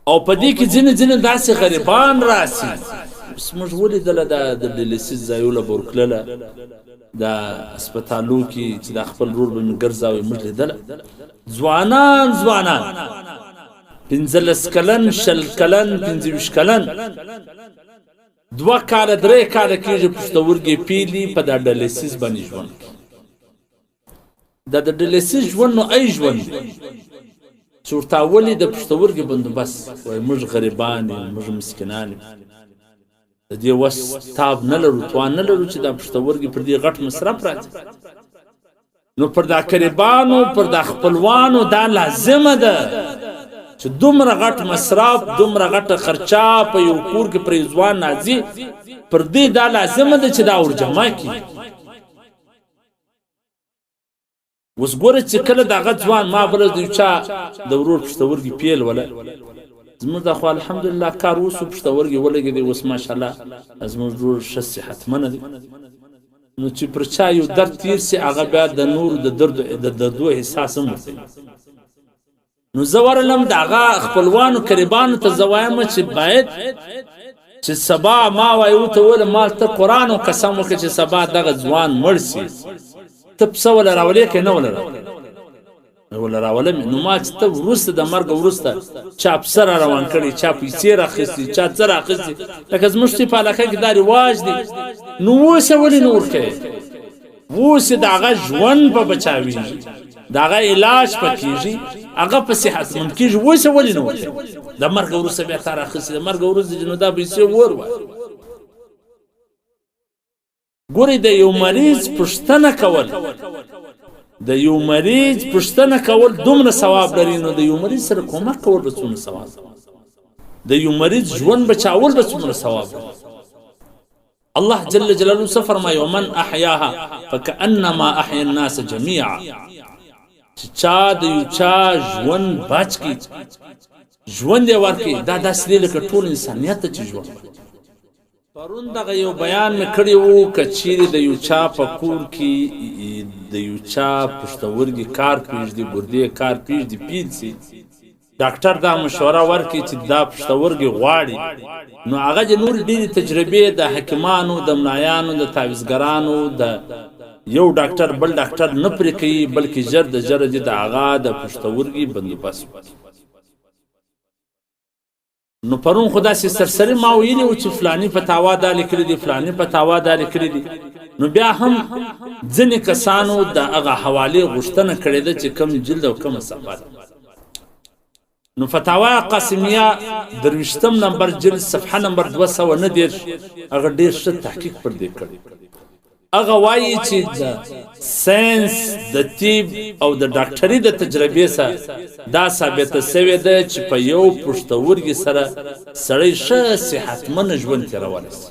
او په دې کې ځینې داسې غریبان راسي موږ ولیدله د ډیلیسیس ځایونه به ورتلله د هسپتالو کې چې د خپل رور به مې ګرځاوې موږ لیدله ځوانان 15 کلن 20 کلن 25 کلن 2 کاله 3 کاله کېږي پښتورګي پیلي په دا ډیلیسیس باندې ژوند دا د ډیلیسیس ژوند نو ای ژوند چې ورته ولې د پښتورګي بندوبست وایي موږ غریبان یو موږ مسکینان یو د دې وس تاب نه لرو توان نه لرو چې دا پښتورګي پر دې غټ مصرف راځي نو پر دا غریبانو پر دا خپلوانو دا لازمه ده چې دومره غټ مصرف دومره غټه خرچه په یو کور کې پر ځوان نازي پر دې دا لازمه ده چې دا ورجمع کی وس ګوره چې کله دغه ځوان ما بل د چا د ورور پښتورګي پیل ولا زموږ د خو الحمدلله کار وسو پښتورګي ولګي دی وس ماشاءالله زموږ ورور ښه صحتمند دی نو چې پر چا یو درد تیر سي هغه بیا د نور د درد د دردو احساس هم کوي نو زورلم دغه خپلوانو قریبانو ته زوایم چې باید چې سبا ما وایو ته ول مال ته قران او قسم وکړي چې سبا دغه ځوان مرسي تب سوال راولې کې نه ولا راولم نو ما چې ته ورسته د مرګ ورسته چا افسر روان کړي چا پیسې راخستي چا څه راخستي لکه زموږ په علاقه کې دا رواج دی نو وسه ولې نور کوي وسه دغه ژوند په بچاوي دغه علاج پکېږي هغه په صحت ممکن وسه ولې نور کوي د مرګ ورسته بیا تار اخستي د مرګ ورسته جنو دا پیسې ور ګوري د یو مریض پښتنه کول د یو مریض پښتنه کول دومره ثواب لري نو د یو مریض سره کومک کول به څومره ثواب د یو مریض ژوند بچاول به څومره ثواب الله جل جلاله فرمایي ومن احیاها فكانما احيا الناس جميعا چا د یو چا ژوند بچ کی ژوند یې ورکی دا داسې لکه ټول انسانیت ته ژوند پرون دغه یو بیان مې کړی وو کچېرې د یو چا په کور کې د یو چا پښتورګي کار پېږدي ګردې کار پېږدي پیل سي ډاکټر دا مشوره ورکړي چې دا پښتورګي غواړي نو هغه د نور ډېرې تجربې د حکیمانو د ملایانو د تعویذګرانو د یو ډاکټر بل ډاکټر نه پرې کوي بلکې ژر د ژره د هغه د پښتورګي بندوبست نو پرون خدا سي سرسري ما ویلي و چې فلاني فتاوا دا لیکلي دي فلاني فتاوا دا لیکلي دي نو بیا هم ځینې کسانو د هغه حواله غوښتنه کړې ده چې کم جلد او کم صفحه نو فتاوا قاسمیه درویشتم نمبر جلد صفحه نمبر 290 هغه ډیر ښه تحقیق پر دې کړی هغه وایي چې د ساينس د طب او د ډاکټري د تجربې سره دا ثابته شوې ده چې په یو پښتورګي سره سړی ښه صحتمند ژوند تیرولی شي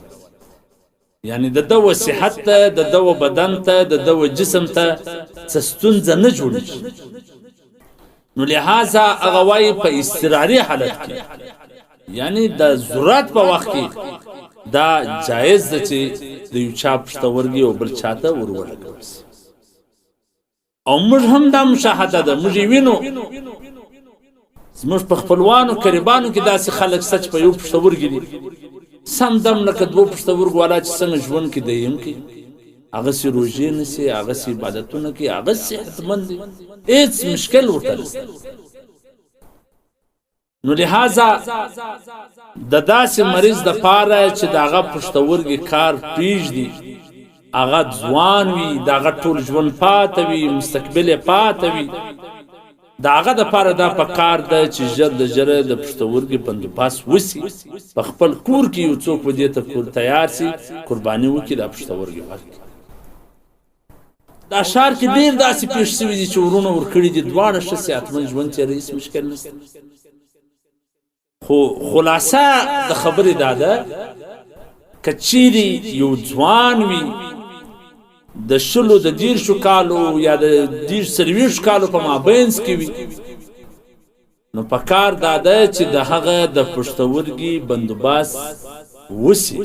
یعنی د دو صحت ته د دو بدن ته د دو جسم ته څه ستونزه نه جوړیږي نو لہذا هغه وایي په اضطراري حالت کې یعنی د ضرورت په وخت کې دا جایز ده چې د یو چا پښتورګي او بل چاته ورولګول شي او موږ هم دا مشاهده ده موږ وینو زموږ په خپلوانو قریبانو کې داسې خلک سچ په یو پښتورګي دي سم دم لکه دوه پښتورګو والا چې څنګه ژوند کې دیم کې هغه سي روزي نه سي هغه سي عبادتونه کې هغه صحتمند دي هیڅ مشکل ورته نو لہذا د داسې مریض د پاره چې دغه پښتورګي کار پیږدي هغه ځوان وي دغه ټول ژوند پاتې وي مستقبل پاتې وي دغه د پاره دا پکار ده چې ژر د ژره د پښتورګي بندوبست وسی په خپل کور کې یو څوک ودی ته کور تیار سي قرباني وکړي د پښتورګي ورکړي دا شار کې ډیر داسې پیښ شوي دي چې ورونه ورکړي دي دواړه ښه صحتمند ژوند تیري هیڅ مشکل نشته خو خلاصه د خبرې دا ده کچيري یو ځوان وي د شلو د 10 کالو یا د 10 کالو په مابینس کې وي نو پکار دا ده چې د هغه د پښتورګي بندوبست وسی